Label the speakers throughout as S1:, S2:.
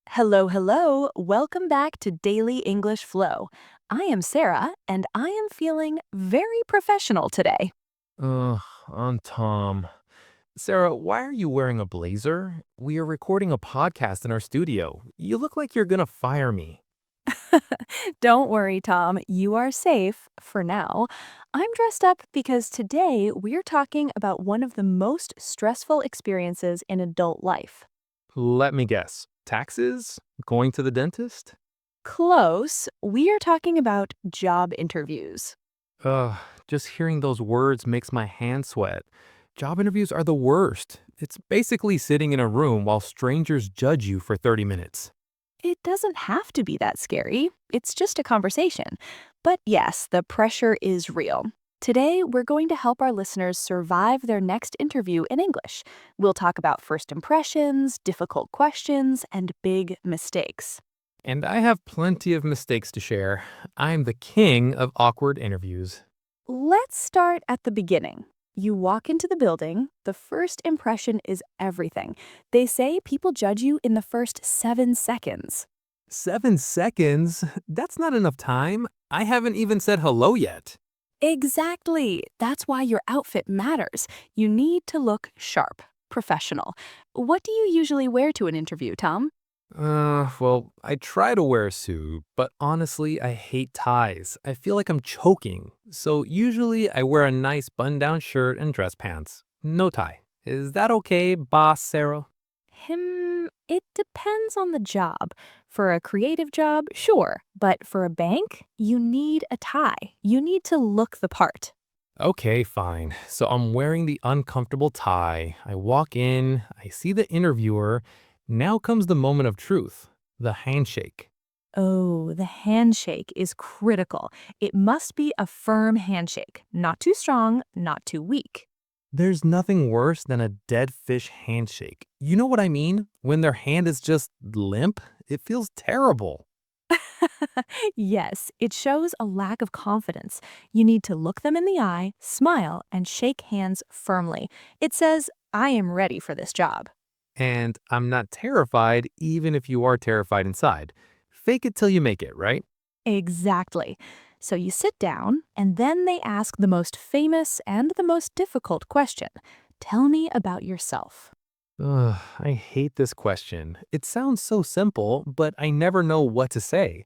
S1: Hello, hello. Welcome back to Daily English Flow. I am Sarah, and I am feeling very professional today.
S2: Ugh, I'm Tom. Sarah, why are you wearing a blazer? We are recording a podcast in our studio. You look like you're gonna fire me.
S1: Don't worry, Tom. You are safe for now. I'm dressed up because today we're talking about one of the most stressful experiences in adult life.
S2: Let me guess. Taxes? Going to the dentist?
S1: Close, we are talking about job interviews.
S2: Ugh, just hearing those words makes my hands sweat. Job interviews are the worst. It's basically sitting in a room while strangers judge you for 30 minutes.
S1: It doesn't have to be that scary. It's just a conversation. But yes, the pressure is real. Today, we're going to help our listeners survive their next interview in English. We'll talk about first impressions, difficult questions, and big mistakes.
S2: And I have plenty of mistakes to share. I'm the king of awkward interviews.
S1: Let's start at the beginning. You walk into the building, the first impression is everything. They say people judge you in the first 7 seconds.
S2: 7 seconds? That's not enough time. I haven't even said hello yet.
S1: Exactly. That's why your outfit matters. You need to look sharp, professional. What do you usually wear to an interview, Tom?
S2: Well, I try to wear a suit, but honestly, I hate ties. I feel like I'm choking. So usually I wear a nice button-down shirt and dress pants. No tie. Is that okay, boss Sarah?
S1: It depends on the job. For a creative job, sure, but for a bank, you need a tie. You need to look the part.
S2: Okay, fine. So I'm wearing the uncomfortable tie. I walk in, I see the interviewer. Now comes the moment of truth, the handshake.
S1: Oh, the handshake is critical. It must be a firm handshake, not too strong, not too weak.
S2: There's nothing worse than a dead fish handshake. You know what I mean? When their hand is just limp, it feels terrible.
S1: Yes, it shows a lack of confidence. You need to look them in the eye, smile, and shake hands firmly. It says, I am ready for this job.
S2: And I'm not terrified, even if you are terrified inside. Fake it till you make it, right?
S1: Exactly. So you sit down, and then they ask the most famous and the most difficult question. Tell me about yourself.
S2: Ugh, I hate this question. It sounds so simple, but I never know what to say.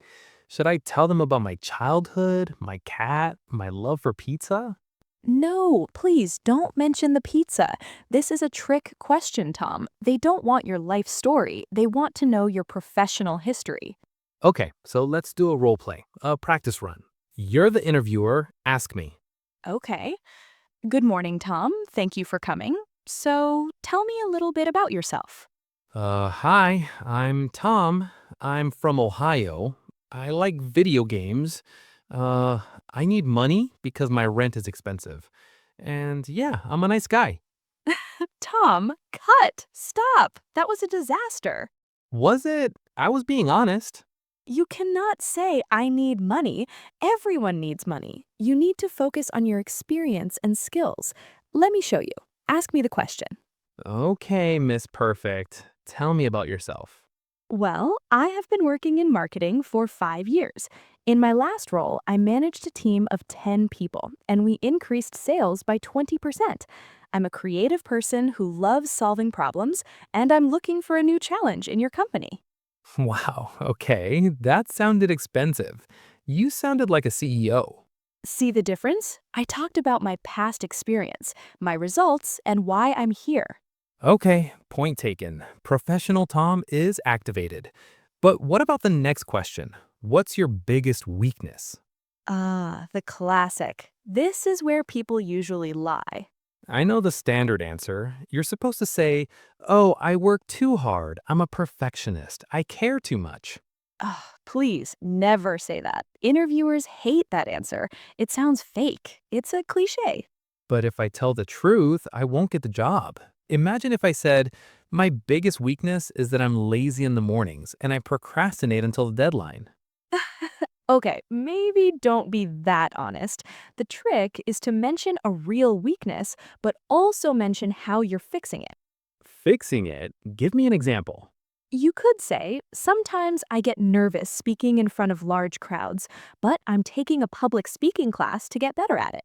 S2: Should I tell them about my childhood, my cat, my love for pizza?
S1: No, please don't mention the pizza. This is a trick question, Tom. They don't want your life story. They want to know your professional history.
S2: Okay, so let's do a role play, a practice run. You're the interviewer, ask me.
S1: Okay. Good morning, Tom. Thank you for coming. So, tell me a little bit about yourself.
S2: Hi, I'm Tom. I'm from Ohio. I like video games. Uh, I need money because my rent is expensive. And yeah, I'm a nice guy.
S1: Tom, cut! Stop! That was a disaster.
S2: Was it? I was being honest.
S1: You cannot say, I need money. Everyone needs money. You need to focus on your experience and skills. Let me show you. Ask me the question.
S2: Okay, Miss Perfect. Tell me about yourself.
S1: Well, I have been working in marketing for 5 years. In my last role, I managed a team of 10 people, and we increased sales by 20%. I'm a creative person who loves solving problems, and I'm looking for a new challenge in your company.
S2: Wow, okay, that sounded expensive. You sounded like a CEO.
S1: See the difference? I talked about my past experience, my results, and why I'm here.
S2: Okay, point taken. Professional Tom is activated. But what about the next question? What's your biggest weakness?
S1: Ah, the classic. This is where people usually lie.
S2: I know the standard answer. You're supposed to say, oh, I work too hard. I'm a perfectionist. I care too much.
S1: Ugh, please never say that. Interviewers hate that answer. It sounds fake. It's a cliche.
S2: But if I tell the truth, I won't get the job. Imagine if I said, my biggest weakness is that I'm lazy in the mornings and I procrastinate until the deadline.
S1: Okay, maybe don't be that honest. The trick is to mention a real weakness, but also mention how you're fixing it.
S2: Fixing it? Give me an example.
S1: You could say, sometimes I get nervous speaking in front of large crowds, but I'm taking a public speaking class to get better at it.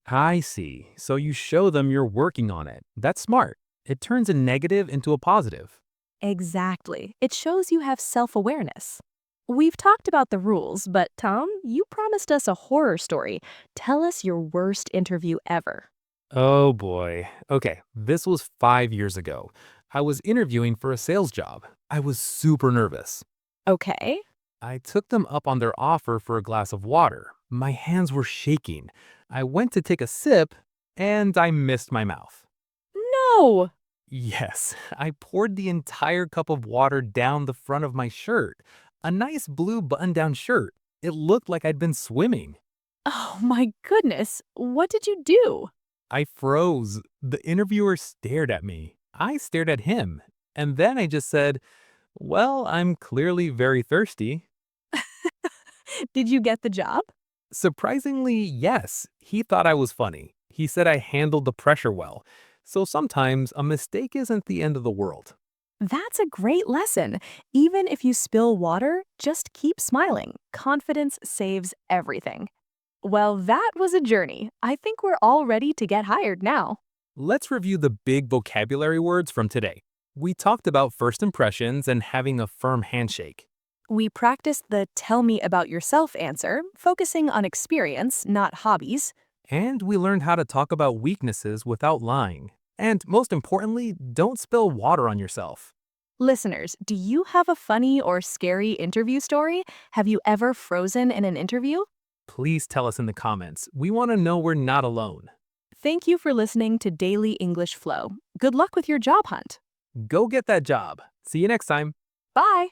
S2: I see. So you show them you're working on it. That's smart. It turns a negative into a positive.
S1: Exactly. It shows you have self awareness. We've talked about the rules, but Tom, you promised us a horror story. Tell us your worst interview ever.
S2: Oh boy. Okay, this was 5 years ago. I was interviewing for a sales job. I was super nervous.
S1: Okay.
S2: I took them up on their offer for a glass of water. My hands were shaking. I went to take a sip, and I missed my mouth.
S1: No!
S2: Yes, I poured the entire cup of water down the front of my shirt. A nice blue button-down shirt. It looked like I'd been swimming.
S1: Oh my goodness. What did you do?
S2: I froze. The interviewer stared at me. I stared at him. And then I just said, "Well, I'm clearly very thirsty."
S1: Did you get the job?
S2: Surprisingly, yes, he thought I was funny. He said I handled the pressure well. So sometimes a mistake isn't the end of the world.
S1: That's a great lesson. Even if you spill water, just keep smiling. Confidence saves everything. Well, that was a journey. I think we're all ready to get hired now.
S2: Let's review the big vocabulary words from today. We talked about first impressions and having a firm handshake.
S1: We practiced the tell me about yourself answer, focusing on experience, not hobbies.
S2: And we learned how to talk about weaknesses without lying. And most importantly, don't spill water on yourself.
S1: Listeners, do you have a funny or scary interview story? Have you ever frozen in an interview?
S2: Please tell us in the comments. We want to know we're not alone.
S1: Thank you for listening to Daily English Flow. Good luck with your job hunt.
S2: Go get that job. See you next time.
S1: Bye.